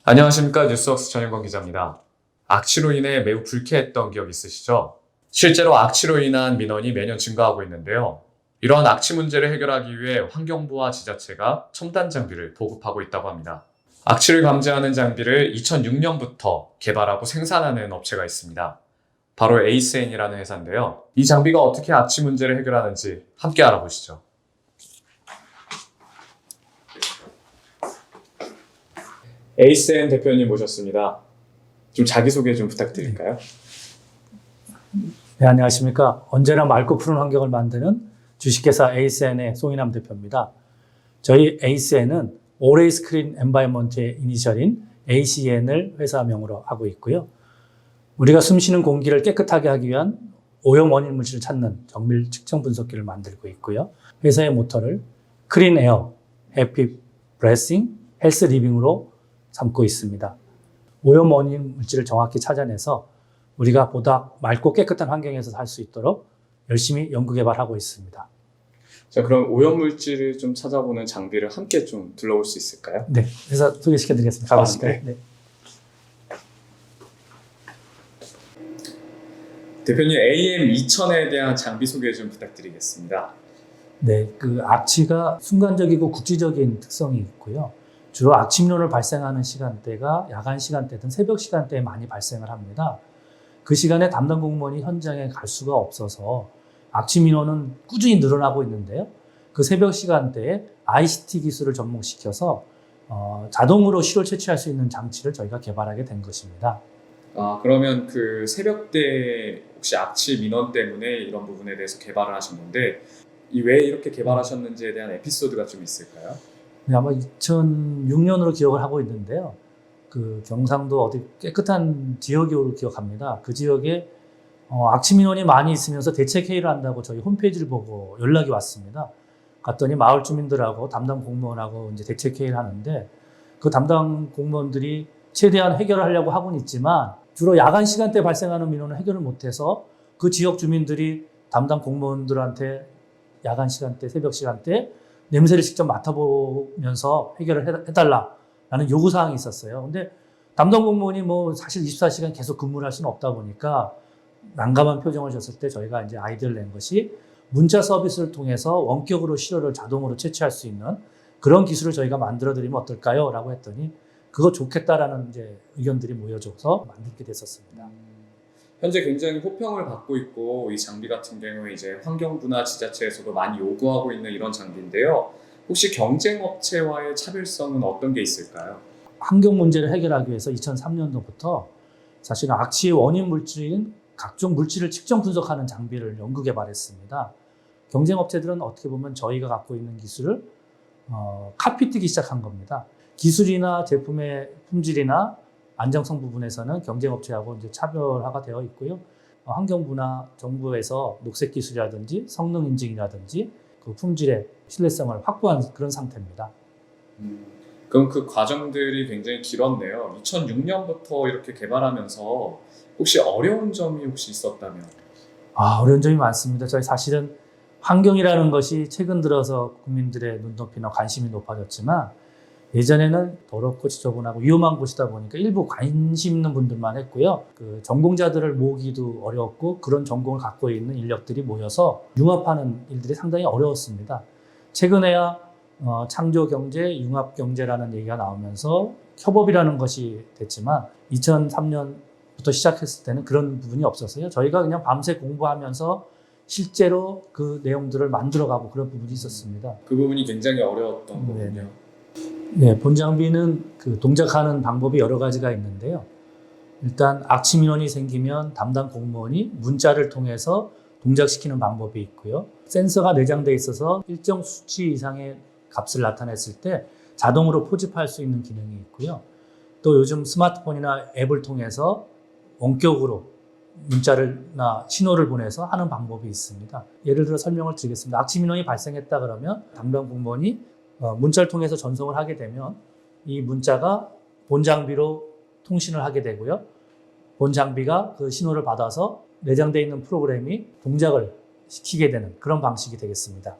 안녕하십니까. 뉴스웍스 전현건 기자입니다. 악취로 인해 매우 불쾌했던 기억 있으시죠? 실제로 악취로 인한 민원이 매년 증가하고 있는데요. 이러한 악취 문제를 해결하기 위해 환경부와 지자체가 첨단 장비를 보급하고 있다고 합니다. 악취를 감지하는 장비를 2006년부터 개발하고 생산하는 업체가 있습니다. 바로 에이스엔이라는 회사인데요. 이 장비가 어떻게 악취 문제를 해결하는지 함께 알아보시죠. 에이스엔 대표님 모셨습니다. 좀 자기소개 좀 부탁드릴까요? 네, 안녕하십니까. 언제나 맑고 푸른 환경을 만드는 주식회사 에이스엔의 송인남 대표입니다. 저희 에이스엔은 Always Clean Environment의 이니셜인 ACN을 회사명으로 하고 있고요. 우리가 숨쉬는 공기를 깨끗하게 하기 위한 오염 원인 물질을 찾는 정밀 측정 분석기를 만들고 있고요. 회사의 모토를 Clean Air, Happy Breathing, Health Living으로 삼고 있습니다. 오염 원인 물질을 정확히 찾아내서 우리가 보다 맑고 깨끗한 환경에서 살 수 있도록 열심히 연구 개발하고 있습니다. 자, 그럼 오염 물질을 좀 찾아보는 장비를 함께 좀 둘러볼 수 있을까요? 네, 회사 소개시켜드리겠습니다. 가보실까요? 네. 대표님, AM2000에 대한 장비 소개 좀 부탁드리겠습니다. 네, 그 악취가 순간적이고 국지적인 특성이 있고요. 주로 악취 민원을 발생하는 시간대가 야간 시간대든 새벽 시간대에 많이 발생을 합니다. 그 시간에 담당 공무원이 현장에 갈 수가 없어서 악취 민원은 꾸준히 늘어나고 있는데요. 그 새벽 시간대에 ICT 기술을 접목시켜서 자동으로 실효를 채취할 수 있는 장치를 저희가 개발하게 된 것입니다. 아, 그러면 그 새벽대 혹시 악취 민원 때문에 이런 부분에 대해서 개발을 하신 건데 왜 이렇게 개발하셨는지에 대한 에피소드가 좀 있을까요? 네, 아마 2006년으로 기억을 하고 있는데요. 그 경상도 어디 깨끗한 지역으로 기억합니다. 그 지역에 악취 민원이 많이 있으면서 대책 회의를 한다고 저희 홈페이지를 보고 연락이 왔습니다. 갔더니 마을 주민들하고 담당 공무원하고 이제 대책 회의를 하는데 그 담당 공무원들이 최대한 해결을 하려고 하고는 있지만 주로 야간 시간대 발생하는 민원을 해결을 못해서 그 지역 주민들이 담당 공무원들한테 야간 시간대, 새벽 시간대 냄새를 직접 맡아보면서 해결을 해달라라는 요구사항이 있었어요. 근데 담당 공무원이 사실 24시간 계속 근무를 할 수는 없다 보니까 난감한 표정을 줬을 때 저희가 이제 아이디어를 낸 것이 문자 서비스를 통해서 원격으로 실효를 자동으로 채취할 수 있는 그런 기술을 저희가 만들어드리면 어떨까요? 라고 했더니 그거 좋겠다라는 이제 의견들이 모여져서 만들게 됐었습니다. 현재 굉장히 호평을 받고 있고 이 장비 같은 경우에 이제 환경부나 지자체에서도 많이 요구하고 있는 이런 장비인데요. 혹시 경쟁 업체와의 차별성은 어떤 게 있을까요? 환경 문제를 해결하기 위해서 2003년도부터 사실은 악취의 원인 물질인 각종 물질을 측정 분석하는 장비를 연구 개발했습니다. 경쟁 업체들은 어떻게 보면 저희가 갖고 있는 기술을 카피뛰기 시작한 겁니다. 기술이나 제품의 품질이나 안정성 부분에서는 경쟁 업체하고 이제 차별화가 되어 있고요. 환경부나 정부에서 녹색 기술이라든지 성능 인증이라든지 그 품질의 신뢰성을 확보한 그런 상태입니다. 그럼 그 과정들이 굉장히 길었네요. 2006년부터 이렇게 개발하면서 혹시 어려운 점이 혹시 있었다면? 어려운 점이 많습니다. 저희 사실은 환경이라는 것이 최근 들어서 국민들의 눈높이나 관심이 높아졌지만 예전에는 더럽고 지저분하고 위험한 곳이다 보니까 일부 관심 있는 분들만 했고요. 그 전공자들을 모으기도 어려웠고 그런 전공을 갖고 있는 인력들이 모여서 융합하는 일들이 상당히 어려웠습니다. 최근에야 창조경제, 융합경제라는 얘기가 나오면서 협업이라는 것이 됐지만 2003년부터 시작했을 때는 그런 부분이 없었어요. 저희가 그냥 밤새 공부하면서 실제로 그 내용들을 만들어가고 그런 부분이 있었습니다. 그 부분이 굉장히 어려웠던 거군요. 네, 본 장비는 그 동작하는 방법이 여러 가지가 있는데요. 일단 악취 민원이 생기면 담당 공무원이 문자를 통해서 동작시키는 방법이 있고요. 센서가 내장되어 있어서 일정 수치 이상의 값을 나타냈을 때 자동으로 포집할 수 있는 기능이 있고요. 또 요즘 스마트폰이나 앱을 통해서 원격으로 문자나 신호를 보내서 하는 방법이 있습니다. 예를 들어 설명을 드리겠습니다. 악취 민원이 발생했다 그러면 담당 공무원이 문자를 통해서 전송을 하게 되면 이 문자가 본 장비로 통신을 하게 되고요. 본 장비가 그 신호를 받아서 내장되어 있는 프로그램이 동작을 시키게 되는 그런 방식이 되겠습니다.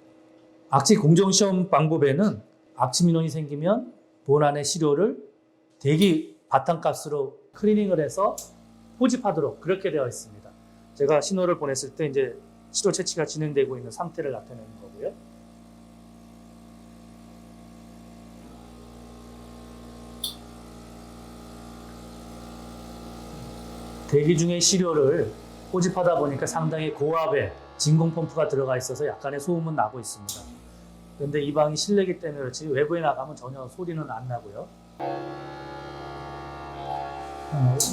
악취 공정시험 방법에는 악취 민원이 생기면 본 안의 시료를 대기 바탕값으로 클리닝을 해서 포집하도록 그렇게 되어 있습니다. 제가 신호를 보냈을 때 이제 시도 채취가 진행되고 있는 상태를 나타내는 거고요. 대기 중에 시료를 포집하다 보니까 상당히 고압의 진공 펌프가 들어가 있어서 약간의 소음은 나고 있습니다. 그런데 이 방이 실내기 때문에 그렇지 외부에 나가면 전혀 소리는 안 나고요.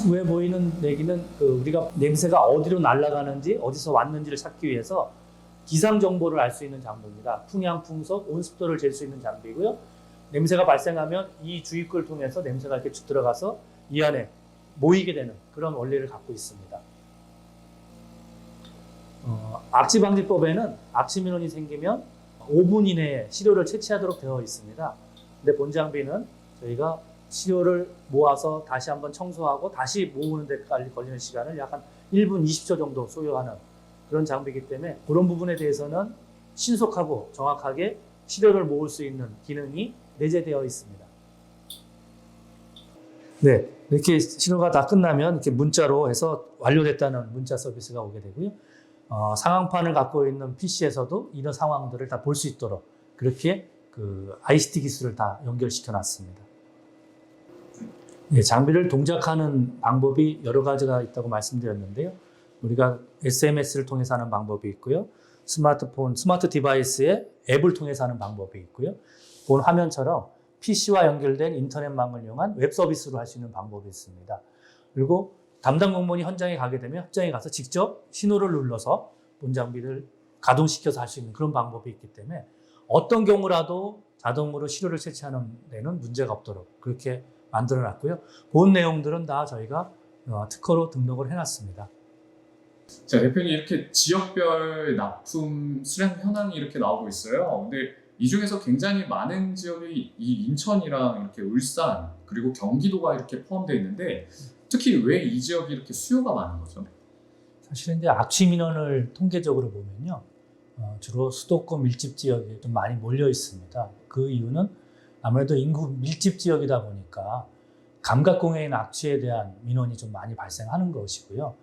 위에 보이는 내기는 우리가 냄새가 어디로 날아가는지 어디서 왔는지를 찾기 위해서 기상 정보를 알 수 있는 장비입니다. 풍향, 풍속, 온습도를 잴 수 있는 장비고요. 냄새가 발생하면 이 주입구를 통해서 냄새가 이렇게 쭉 들어가서 이 안에 모이게 되는 그런 원리를 갖고 있습니다. 악취방지법에는 악취 민원이 생기면 5분 이내에 시료를 채취하도록 되어 있습니다. 근데 본 장비는 저희가 시료를 모아서 다시 한번 청소하고 다시 모으는 데까지 걸리는 시간을 약 한 1분 20초 정도 소요하는 그런 장비이기 때문에 그런 부분에 대해서는 신속하고 정확하게 시료를 모을 수 있는 기능이 내재되어 있습니다. 네, 이렇게 시료가 다 끝나면 이렇게 문자로 해서 완료됐다는 문자 서비스가 오게 되고요. 상황판을 갖고 있는 PC에서도 이런 상황들을 다 볼 수 있도록 그렇게 ICT 기술을 다 연결시켜 놨습니다. 네, 장비를 동작하는 방법이 여러 가지가 있다고 말씀드렸는데요. 우리가 SMS를 통해서 하는 방법이 있고요. 스마트폰, 스마트 디바이스의 앱을 통해서 하는 방법이 있고요. 본 화면처럼 PC와 연결된 인터넷망을 이용한 웹 서비스로 할 수 있는 방법이 있습니다. 그리고 담당 공무원이 현장에 가게 되면 현장에 가서 직접 신호를 눌러서 본 장비를 가동시켜서 할 수 있는 그런 방법이 있기 때문에 어떤 경우라도 자동으로 시료를 채취하는 데는 문제가 없도록 그렇게 만들어 놨고요. 본 내용들은 다 저희가 특허로 등록을 해놨습니다. 자, 대표님 이렇게 지역별 납품 수량 현황이 이렇게 나오고 있어요. 근데 이 중에서 굉장히 많은 지역이 이 인천이랑 이렇게 울산 그리고 경기도가 이렇게 포함되어 있는데 특히 왜 이 지역이 이렇게 수요가 많은 거죠? 사실은 이제 악취 민원을 통계적으로 보면요. 주로 수도권 밀집 지역에 좀 많이 몰려 있습니다. 그 이유는 아무래도 인구 밀집 지역이다 보니까 감각공해인 악취에 대한 민원이 좀 많이 발생하는 것이고요.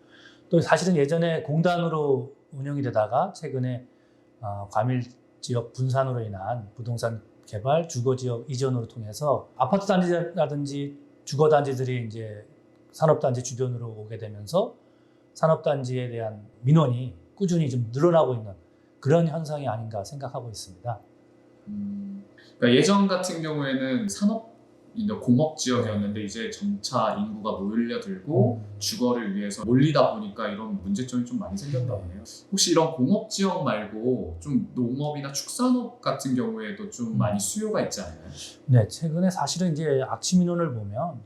또 사실은 예전에 공단으로 운영이 되다가 최근에 과밀 지역 분산으로 인한 부동산 개발, 주거 지역 이전으로 통해서 아파트 단지라든지 주거 단지들이 이제 산업단지 주변으로 오게 되면서 산업단지에 대한 민원이 꾸준히 좀 늘어나고 있는 그런 현상이 아닌가 생각하고 있습니다. 그러니까 예전 같은 경우에는 산업 공업 지역이었는데 이제 점차 인구가 몰려들고 주거를 위해서 몰리다 보니까 이런 문제점이 좀 많이 생겼나 보네요. 혹시 이런 공업 지역 말고 좀 농업이나 축산업 같은 경우에도 좀 많이 수요가 있지 않나요? 네, 최근에 사실은 이제 악취 민원을 보면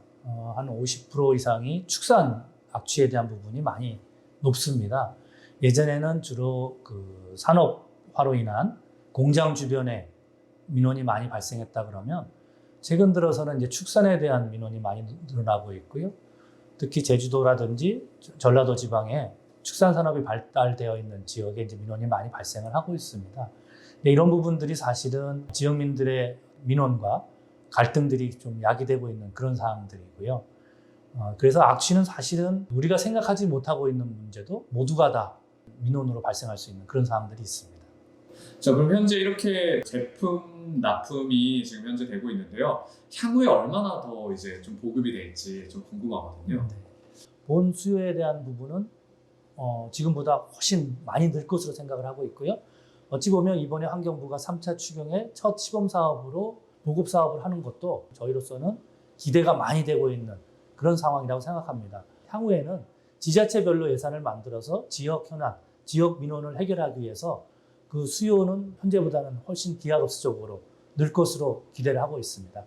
한 50% 이상이 축산 악취에 대한 부분이 많이 높습니다. 예전에는 주로 산업화로 인한 공장 주변에 민원이 많이 발생했다 그러면 최근 들어서는 이제 축산에 대한 민원이 많이 늘어나고 있고요. 특히 제주도라든지 전라도 지방에 축산 산업이 발달되어 있는 지역에 이제 민원이 많이 발생을 하고 있습니다. 이런 부분들이 사실은 지역민들의 민원과 갈등들이 좀 야기되고 있는 그런 상황들이고요. 그래서 악취는 사실은 우리가 생각하지 못하고 있는 문제도 모두가 다 민원으로 발생할 수 있는 그런 상황들이 있습니다. 자, 그럼 현재 이렇게 제품 납품이 지금 현재 되고 있는데요. 향후에 얼마나 더 이제 좀 보급이 될지 좀 궁금하거든요. 네. 본 수요에 대한 부분은 지금보다 훨씬 많이 늘 것으로 생각을 하고 있고요. 어찌 보면 이번에 환경부가 3차 추경의 첫 시범 사업으로 보급 사업을 하는 것도 저희로서는 기대가 많이 되고 있는 그런 상황이라고 생각합니다. 향후에는 지자체별로 예산을 만들어서 지역 현안, 지역 민원을 해결하기 위해서 그 수요는 현재보다는 훨씬 기하급수적으로 늘 것으로 기대를 하고 있습니다.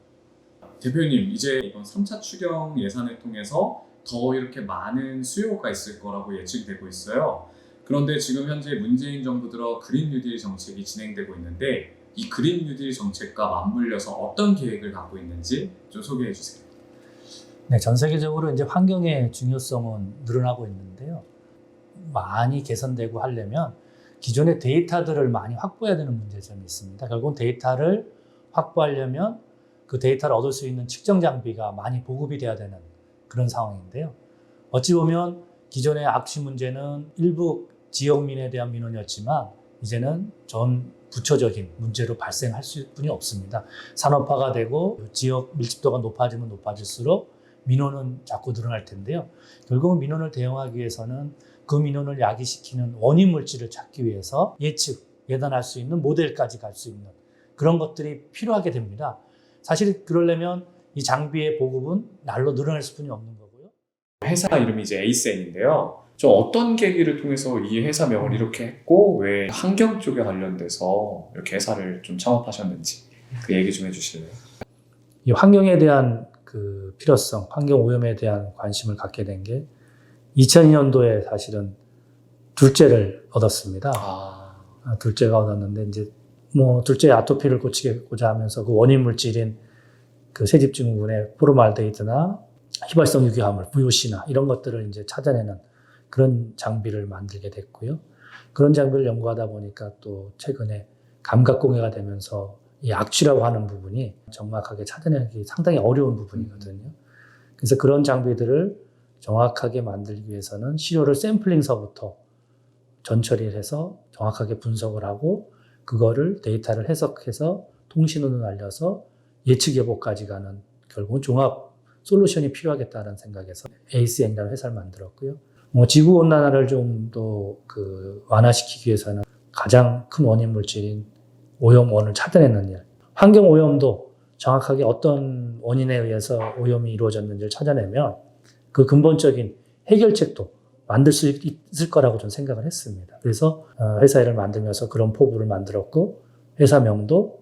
대표님, 이제 이번 3차 추경 예산을 통해서 더 이렇게 많은 수요가 있을 거라고 예측이 되고 있어요. 그런데 지금 현재 문재인 정부 들어 그린 뉴딜 정책이 진행되고 있는데 이 그린 뉴딜 정책과 맞물려서 어떤 계획을 갖고 있는지 좀 소개해 주세요. 네, 전 세계적으로 이제 환경의 중요성은 늘어나고 있는데요. 많이 개선되고 하려면 기존의 데이터들을 많이 확보해야 되는 문제점이 있습니다. 결국은 데이터를 확보하려면 그 데이터를 얻을 수 있는 측정 장비가 많이 보급이 돼야 되는 그런 상황인데요. 어찌 보면 기존의 악취 문제는 일부 지역민에 대한 민원이었지만 이제는 전 부처적인 문제로 발생할 수뿐이 없습니다. 산업화가 되고 지역 밀집도가 높아지면 높아질수록 민원은 자꾸 늘어날 텐데요. 결국은 민원을 대응하기 위해서는 그 민원을 야기시키는 원인 물질을 찾기 위해서 예단할 수 있는 모델까지 갈 수 있는 그런 것들이 필요하게 됩니다. 사실 그러려면 이 장비의 보급은 날로 늘어날 수뿐이 없는 거고요. 회사 이름이 이제 에이센인데요. 좀 어떤 계기를 통해서 이 회사명을 이렇게 했고 왜 환경 쪽에 관련돼서 이렇게 회사를 좀 창업하셨는지 그 얘기 좀 해주실래요? 이 환경에 대한 그 필요성, 환경 오염에 대한 관심을 갖게 된 게 2002년도에 사실은 둘째를 얻었습니다. 둘째가 얻었는데 이제 뭐 둘째 아토피를 고치고자 하면서 그 원인 물질인 그 세집증후군의 포르말데히드나 휘발성 유기화물, VOC나 이런 것들을 이제 찾아내는 그런 장비를 만들게 됐고요. 그런 장비를 연구하다 보니까 또 최근에 감각공해가 되면서 이 악취라고 하는 부분이 정확하게 찾아내기 상당히 어려운 부분이거든요. 그래서 그런 장비들을 정확하게 만들기 위해서는 시료를 샘플링서부터 전처리를 해서 정확하게 분석을 하고 그거를 데이터를 해석해서 통신으로 날려서 예측 여부까지 가는 결국은 종합 솔루션이 필요하겠다는 생각에서 ACN이라는 회사를 만들었고요. 지구 온난화를 좀 더 완화시키기 위해서는 가장 큰 원인 물질인 오염원을 찾아내는 일. 환경 오염도 정확하게 어떤 원인에 의해서 오염이 이루어졌는지를 찾아내면 그 근본적인 해결책도 만들 수 있을 거라고 저는 생각을 했습니다. 그래서 회사 일을 만들면서 그런 포부를 만들었고 회사명도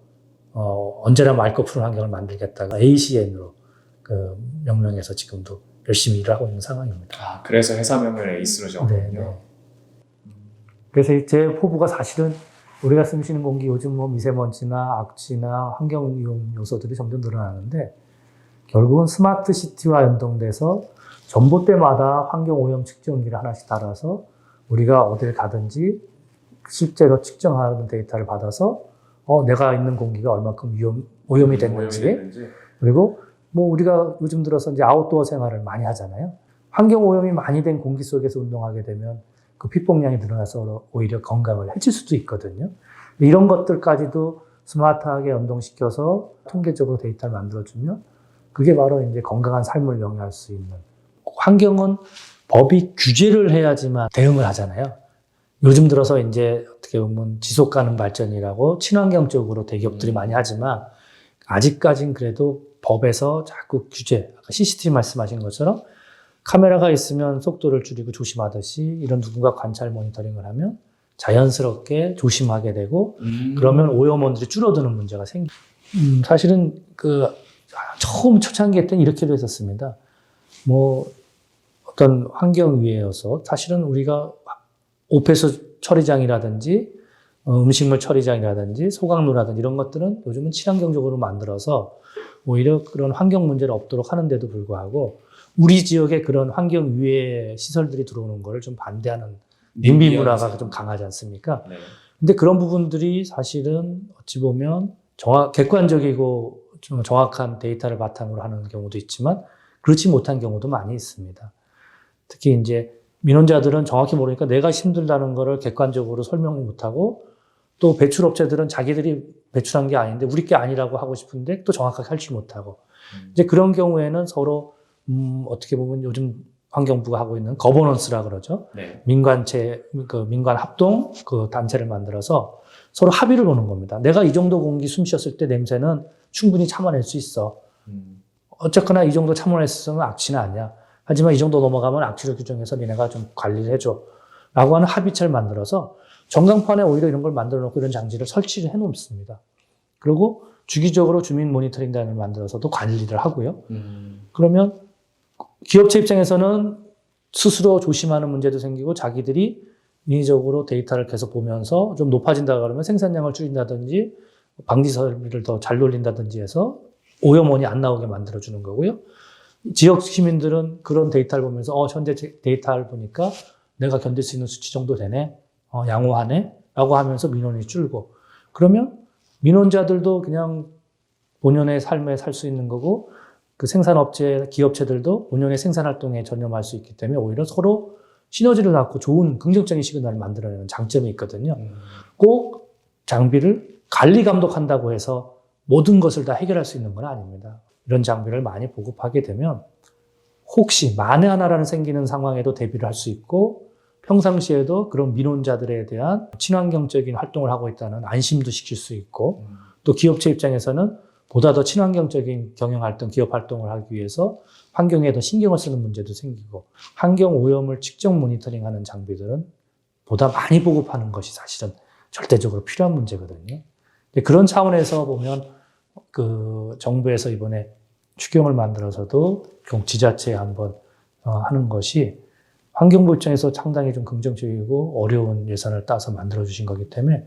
언제나 맑고 푸른 환경을 만들겠다가 ACN으로 그 명명해서 지금도 열심히 일을 하고 있는 상황입니다. 그래서 회사명을 에이스로 정했군요. 네. 그래서 제 포부가 사실은 우리가 숨쉬는 공기 요즘 뭐 미세먼지나 악취나 환경 위험 요소들이 점점 늘어나는데 결국은 스마트 시티와 연동돼서 전봇대마다 환경 오염 측정기를 하나씩 달아서 우리가 어딜 가든지 실제로 측정하는 데이터를 받아서 내가 있는 공기가 얼마큼 오염이 됐는지 그리고 뭐 우리가 요즘 들어서 이제 아웃도어 생활을 많이 하잖아요. 환경 오염이 많이 된 공기 속에서 운동하게 되면 그 피폭량이 늘어나서 오히려 건강을 해칠 수도 있거든요. 이런 것들까지도 스마트하게 연동시켜서 통계적으로 데이터를 만들어주면 그게 바로 이제 건강한 삶을 영위할 수 있는 환경은 법이 규제를 해야지만 대응을 하잖아요. 요즘 들어서 이제 어떻게 보면 지속 가능 발전이라고 친환경적으로 대기업들이 많이 하지만 아직까진 그래도 법에서 자꾸 규제, 아까 CCTV 말씀하신 것처럼 카메라가 있으면 속도를 줄이고 조심하듯이 이런 누군가 관찰 모니터링을 하면 자연스럽게 조심하게 되고 그러면 오염원들이 줄어드는 문제가 생깁니다. 사실은 처음 초창기 때는 이렇게도 했었습니다. 뭐 어떤 환경위에서 사실은 우리가 오폐수 처리장이라든지 음식물 처리장이라든지 소각로라든지 이런 것들은 요즘은 친환경적으로 만들어서 오히려 그런 환경 문제를 없도록 하는데도 불구하고 우리 지역에 그런 환경 유해 시설들이 들어오는 걸 좀 반대하는 NIMBY 문화가 좀 강하지 않습니까? 네. 근데 그런 부분들이 사실은 어찌 보면 객관적이고 좀 정확한 데이터를 바탕으로 하는 경우도 있지만 그렇지 못한 경우도 많이 있습니다. 특히 이제 민원자들은 정확히 모르니까 내가 힘들다는 거를 객관적으로 설명을 못하고 또 배출업체들은 자기들이 배출한 게 아닌데 우리 게 아니라고 하고 싶은데 또 정확하게 할지 못하고 이제 그런 경우에는 서로 어떻게 보면 요즘 환경부가 하고 있는 거버넌스라 그러죠. 네. 민관 합동 단체를 만들어서 서로 합의를 보는 겁니다. 내가 이 정도 공기 숨 쉬었을 때 냄새는 충분히 참아낼 수 있어. 어쨌거나 이 정도 참아냈으면 악취는 아니야. 하지만 이 정도 넘어가면 악취를 규정해서 니네가 좀 관리를 해줘. 라고 하는 합의체를 만들어서 전광판에 오히려 이런 걸 만들어 놓고 이런 장치를 설치를 해 놓습니다. 그리고 주기적으로 주민 모니터링단을 만들어서도 관리를 하고요. 그러면 기업체 입장에서는 스스로 조심하는 문제도 생기고 자기들이 인위적으로 데이터를 계속 보면서 좀 높아진다 그러면 생산량을 줄인다든지 방지 설비를 더 잘 돌린다든지 해서 오염원이 안 나오게 만들어주는 거고요. 지역 시민들은 그런 데이터를 보면서 현재 데이터를 보니까 내가 견딜 수 있는 수치 정도 되네, 양호하네 라고 하면서 민원이 줄고 그러면 민원자들도 그냥 본연의 삶에 살 수 있는 거고 그 생산업체, 기업체들도 본연의 생산활동에 전념할 수 있기 때문에 오히려 서로 시너지를 낳고 좋은 긍정적인 시그널을 만들어내는 장점이 있거든요. 꼭 장비를 관리 감독한다고 해서 모든 것을 다 해결할 수 있는 건 아닙니다. 이런 장비를 많이 보급하게 되면 혹시 만에 하나라는 생기는 상황에도 대비를 할 수 있고 평상시에도 그런 민원자들에 대한 친환경적인 활동을 하고 있다는 안심도 시킬 수 있고 또 기업체 입장에서는 보다 더 친환경적인 경영활동, 기업활동을 하기 위해서 환경에 더 신경을 쓰는 문제도 생기고 환경 오염을 직접 모니터링하는 장비들은 보다 많이 보급하는 것이 사실은 절대적으로 필요한 문제거든요. 근데 그런 차원에서 보면 그 정부에서 이번에 추경을 만들어서도 지자체에 한번 하는 것이 환경부 입장에서 상당히 좀 긍정적이고 어려운 예산을 따서 만들어주신 거기 때문에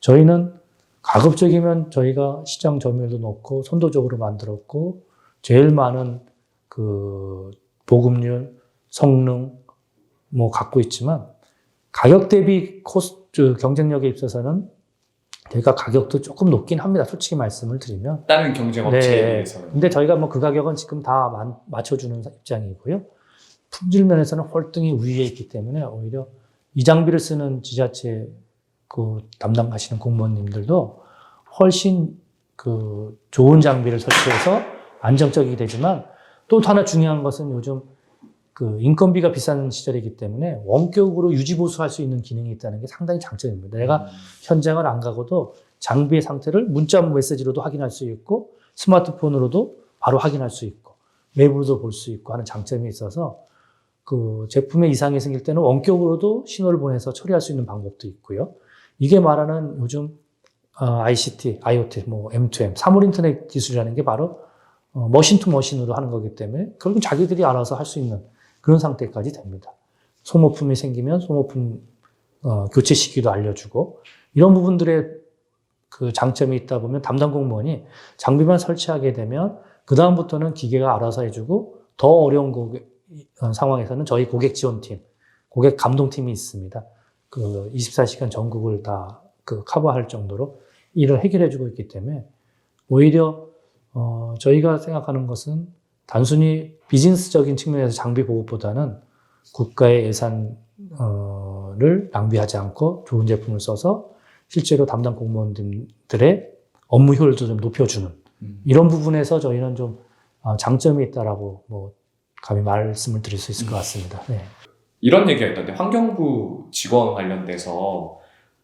저희는 가급적이면 저희가 시장 점유율도 높고 선도적으로 만들었고 제일 많은 그 보급률, 성능 뭐 갖고 있지만 가격 대비 코스트 경쟁력에 있어서는 저희가 가격도 조금 높긴 합니다. 솔직히 말씀을 드리면. 다른 경쟁 업체에 네. 비해서는. 근데 저희가 뭐 그 가격은 지금 다 맞춰주는 입장이고요. 품질 면에서는 홀등이 우위에 있기 때문에 오히려 이 장비를 쓰는 지자체 그 담당하시는 공무원님들도 훨씬 그 좋은 장비를 설치해서 안정적이게 되지만 또 하나 중요한 것은 요즘 그 인건비가 비싼 시절이기 때문에 원격으로 유지보수할 수 있는 기능이 있다는 게 상당히 장점입니다. 내가 현장을 안 가고도 장비의 상태를 문자 메시지로도 확인할 수 있고 스마트폰으로도 바로 확인할 수 있고 외부로도 볼 수 있고 하는 장점이 있어서 그 제품에 이상이 생길 때는 원격으로도 신호를 보내서 처리할 수 있는 방법도 있고요. 이게 말하는 요즘 ICT, IoT, 뭐 M2M, 사물 인터넷 기술이라는 게 바로 머신 투 머신으로 하는 거기 때문에 결국 자기들이 알아서 할 수 있는 그런 상태까지 됩니다. 소모품이 생기면 소모품 교체 시기도 알려주고 이런 부분들의 그 장점이 있다 보면 담당 공무원이 장비만 설치하게 되면 그 다음부터는 기계가 알아서 해주고 더 어려운 상황에서는 저희 고객 지원팀, 고객 감동팀이 있습니다. 그 24시간 전국을 다 그 커버할 정도로 일을 해결해주고 있기 때문에 오히려 저희가 생각하는 것은 단순히 비즈니스적인 측면에서 장비 보급보다는 국가의 예산을 낭비하지 않고 좋은 제품을 써서 실제로 담당 공무원들의 업무 효율도 좀 높여주는 이런 부분에서 저희는 좀 장점이 있다라고 뭐 감히 말씀을 드릴 수 있을 것 같습니다. 네. 이런 얘기가 있던데 환경부 직원 관련돼서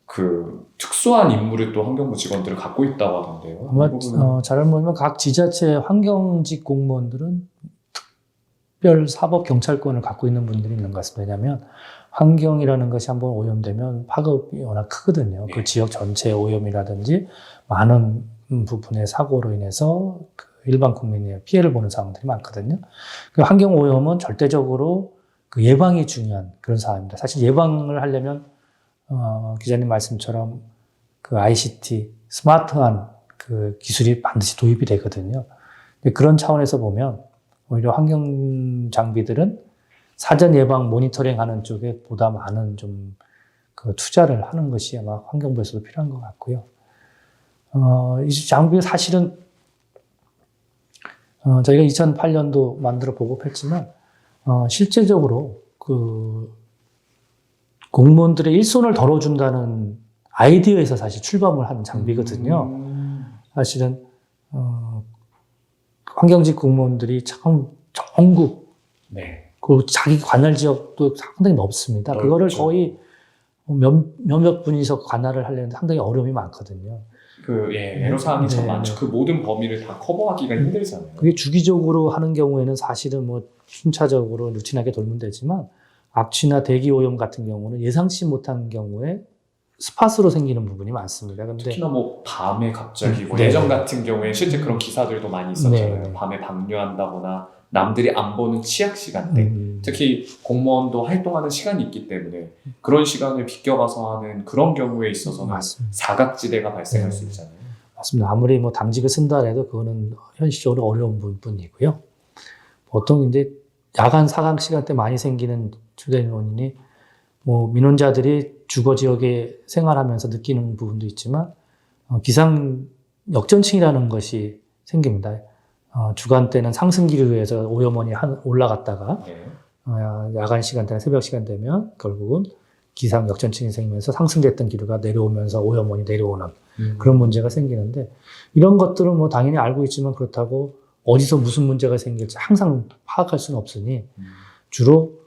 그 특수한 임무를 또 환경부 직원들을 갖고 있다고 하던데요. 아마 잘 알면 각 지자체 환경직 공무원들은 특별 사법 경찰권을 갖고 있는 분들이 있는 것 같습니다. 왜냐하면 환경이라는 것이 한번 오염되면 파급이 워낙 크거든요. 그 지역 전체 오염이라든지 많은 부분의 사고로 인해서 그 일반 국민이 피해를 보는 상황들이 많거든요. 그 환경 오염은 절대적으로 그 예방이 중요한 그런 사안입니다. 사실 예방을 하려면 기자님 말씀처럼 그 ICT, 스마트한 그 기술이 반드시 도입이 되거든요. 그런 차원에서 보면 오히려 환경 장비들은 사전 예방 모니터링 하는 쪽에 보다 많은 좀 그 투자를 하는 것이 아마 환경부에서도 필요한 것 같고요. 이 장비 사실은 저희가 2008년도 만들어 보급했지만 실제적으로 그 공무원들의 일손을 덜어준다는 아이디어에서 사실 출범을 한 장비거든요. 사실은 환경직 공무원들이 참 전국 그 자기 관할 지역도 상당히 넓습니다. 그거를 거의 몇몇 분이서 관할을 하려면 상당히 어려움이 많거든요. 애로사항이 참 많죠. 그 모든 범위를 다 커버하기가 힘들잖아요. 그게 주기적으로 하는 경우에는 사실은 뭐 순차적으로 루틴하게 돌면 되지만 악취나 대기 오염 같은 경우는 예상치 못한 경우에 스팟으로 생기는 부분이 많습니다. 근데 특히나 뭐 밤에 갑자기 예전 같은 경우에 실제 그런 기사들도 많이 있었잖아요. 밤에 방류한다거나 남들이 안 보는 취약 시간대, 특히 공무원도 활동하는 시간이 있기 때문에 그런 시간을 비껴가서 하는 그런 경우에 있어서는 맞습니다. 사각지대가 발생할 수 있잖아요. 맞습니다. 아무리 뭐 당직을 쓴다 해도 그거는 현실적으로 어려운 부분이고요. 보통 이제 야간 사각 시간대 많이 생기는 주된 원인이 뭐 민원자들이 주거 지역에 생활하면서 느끼는 부분도 있지만 기상 역전층이라는 것이 생깁니다. 주간 때는 상승 기류에서 오염원이 올라갔다가 네. 야간 시간대나 새벽 시간 되면 결국은 기상 역전층이 생기면서 상승됐던 기류가 내려오면서 오염원이 내려오는 그런 문제가 생기는데, 이런 것들은 뭐 당연히 알고 있지만 그렇다고 어디서 무슨 문제가 생길지 항상 파악할 수는 없으니 주로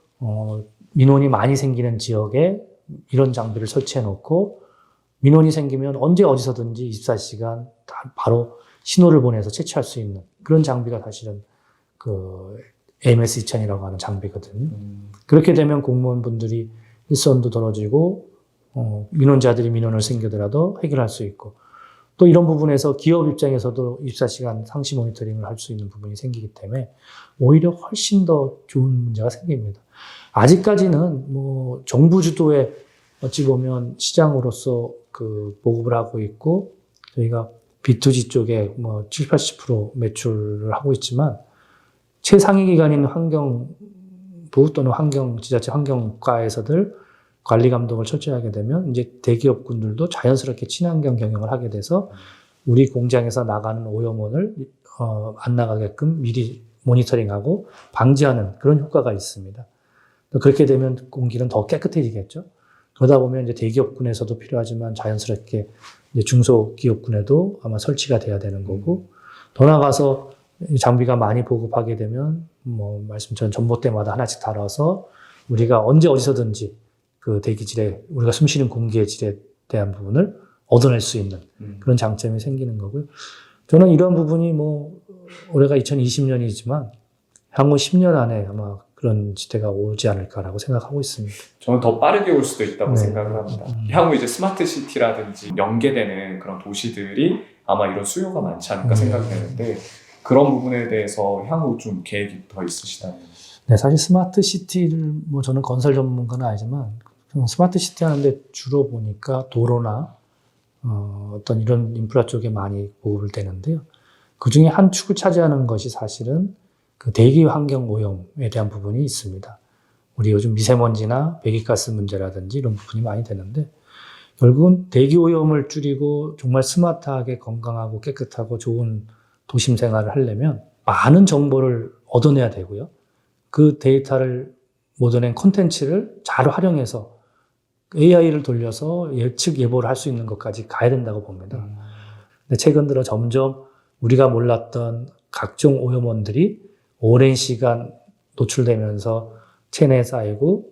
민원이 많이 생기는 지역에 이런 장비를 설치해 놓고, 민원이 생기면 언제 어디서든지 24시간 바로 신호를 보내서 채취할 수 있는 그런 장비가 사실은 그 AMS-2000이라고 하는 장비거든요. 그렇게 되면 공무원분들이 일선도 덜어지고 민원자들이 민원을 생기더라도 해결할 수 있고, 또 이런 부분에서 기업 입장에서도 24시간 상시 모니터링을 할 수 있는 부분이 생기기 때문에 오히려 훨씬 더 좋은 문제가 생깁니다. 아직까지는 뭐 정부 주도의 어찌 보면 시장으로서 그 보급을 하고 있고, 저희가 B2G 쪽에 뭐 70, 80% 매출을 하고 있지만, 최상위 기관인 환경부 또는 지자체 환경과에서들 관리 감독을 철저히 하게 되면 이제 대기업군들도 자연스럽게 친환경 경영을 하게 돼서 우리 공장에서 나가는 오염원을 안 나가게끔 미리 모니터링하고 방지하는 그런 효과가 있습니다. 그렇게 되면 공기는 더 깨끗해지겠죠. 그러다 보면 이제 대기업군에서도 필요하지만 자연스럽게 이제 중소기업군에도 아마 설치가 돼야 되는 거고, 더 나아가서 장비가 많이 보급하게 되면 뭐 말씀처럼 전봇대마다 하나씩 달아서 우리가 언제 어디서든지 그 대기질에, 우리가 숨쉬는 공기의 질에 대한 부분을 얻어낼 수 있는 그런 장점이 생기는 거고요. 저는 이런 부분이 뭐 올해가 2020년이지만 향후 10년 안에 아마 그런 시대가 오지 않을까라고 생각하고 있습니다. 저는 더 빠르게 올 수도 있다고 네. 생각을 합니다. 향후 이제 스마트 시티라든지 연계되는 그런 도시들이 아마 이런 수요가 많지 않을까 생각이 되는데, 그런 부분에 대해서 향후 좀 계획이 더 있으시다면? 네, 사실 스마트 시티를 뭐 저는 건설 전문가는 아니지만 스마트 시티 하는데 주로 보니까 도로나 어떤 이런 인프라 쪽에 많이 보급을 되는데요. 그 중에 한 축을 차지하는 것이 사실은 그 대기 환경 오염에 대한 부분이 있습니다. 우리 요즘 미세먼지나 배기가스 문제라든지 이런 부분이 많이 되는데, 결국은 대기 오염을 줄이고 정말 스마트하게 건강하고 깨끗하고 좋은 도심 생활을 하려면 많은 정보를 얻어내야 되고요. 그 데이터를 모아낸 콘텐츠를 잘 활용해서 AI를 돌려서 예측 예보를 할 수 있는 것까지 가야 된다고 봅니다. 근데 최근 들어 점점 우리가 몰랐던 각종 오염원들이 오랜 시간 노출되면서 체내에 쌓이고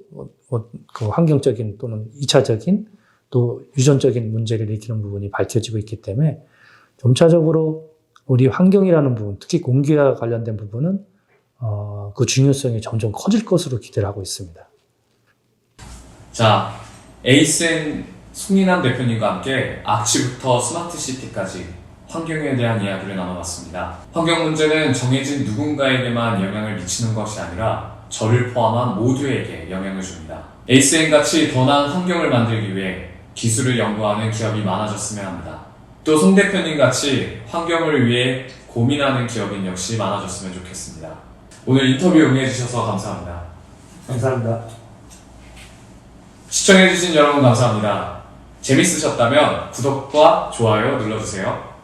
그 환경적인 또는 2차적인 또 유전적인 문제를 일으키는 부분이 밝혀지고 있기 때문에 점차적으로 우리 환경이라는 부분, 특히 공기와 관련된 부분은 그 중요성이 점점 커질 것으로 기대를 하고 있습니다. 자, 에이센 송인환 대표님과 함께 악취부터 스마트 시티까지 환경에 대한 이야기를 나눠봤습니다. 환경 문제는 정해진 누군가에게만 영향을 미치는 것이 아니라 저를 포함한 모두에게 영향을 줍니다. 에이센같이 더 나은 환경을 만들기 위해 기술을 연구하는 기업이 많아졌으면 합니다. 또 송 대표님같이 환경을 위해 고민하는 기업인 역시 많아졌으면 좋겠습니다. 오늘 인터뷰 응해주셔서 감사합니다. 감사합니다. 시청해주신 여러분 감사합니다. 재밌으셨다면 구독과 좋아요 눌러주세요.